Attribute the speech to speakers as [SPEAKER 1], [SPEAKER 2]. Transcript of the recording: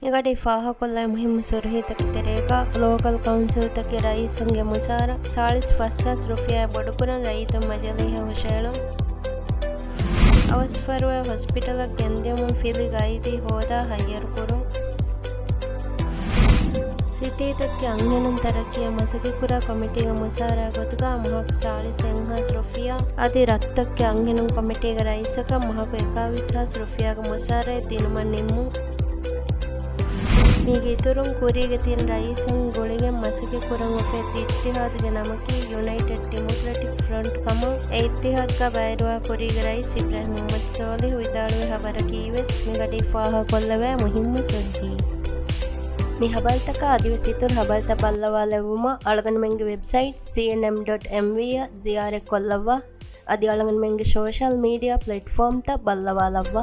[SPEAKER 1] निगडी फाहा कोल्ला मुहिम सुरही तक तेरेगा लोकल काउंसिल तक रईस होंगे मुसारा 40 रुपया बड़पुरन रईत मजली है हुशेलो ಅವಸ್ಫರ್ವ ಹಾಸ್ಪಿಟಲ್ ಗೆಂದೆಮು ಫಿಲಿ ಗಾಯಿದಿ ಹೋದ ಹಯ್ಯರ್ ಕುರು ಸಿಟಿ ತಕ್ಕೆ ಅಂಗನಂ ತರಕಿಯ ಮಸಗೆ ಕುರ ಕಮಿಟಿಗೆ ಮುಸಾರ ಗೊತುಗ ಮಹಕ್ 40 ರೂಪಾಯಿ ಅದಿ ರತ್ತಕ್ಕೆ ಅಂಗನಂ ಕಮಿಟಿಗೆ ರೈಸಕ ಮಹಕ್ 21 ರೂಪಾಯಿಗೆ ಮುಸಾರ ದಿನಮ ನಿಮ್ಮು ಮೀಗೆ ಇತುರುಂ ಕುರಿಗೆ ತಿನ್ ರೈಸುಂ ಗುಳಿಗೆ ಮಸಗೆ ಕುರಂ ಒಫೆತ್ ಇತ್ತಿಹಾದ್ಗೆ ನಮಕಿ United democratic front comma A ಇತ್ತಿಹಾದ್ಗ ಬೈರುವ ಕುರಿಗೆ ರೈಸ್ ಇಬ್ರಾಹಿಂ ಮೊಹಮ್ಮದ್ ಸೋಲಿಹ್ ವಿದಾಳುವೆ ಹಬರ ಕೀವೆಸ್ ಮಿಗಡಿ ಫಾಹ ಕೊಲ್ಲವೆ ಮುಹಿಮ್ಮು ಸುರ್ಹಿ ಮಿ ಹಬಲ್ತಕ ಅದಿವಸಿತುರ್ ಹಬಲ್ತ ಬಲ್ಲವಾಲೆವುಮ ಅಳಗನ್ ಮೆಂಗೆ ವೆಬ್ಸೈಟ್ cnm.mv ಜಿಯಾರೆ ಕೊಲ್ಲವ್ವ ಅದಿ ಅಳಗನ್ ಮೆಂಗೆ ಸೋಷಲ್ ಮೀಡಿಯಾ ಪ್ಲಾಟ್ಫಾರ್ಮ್ ತ ಬಲ್ಲವಾಲವ್ವ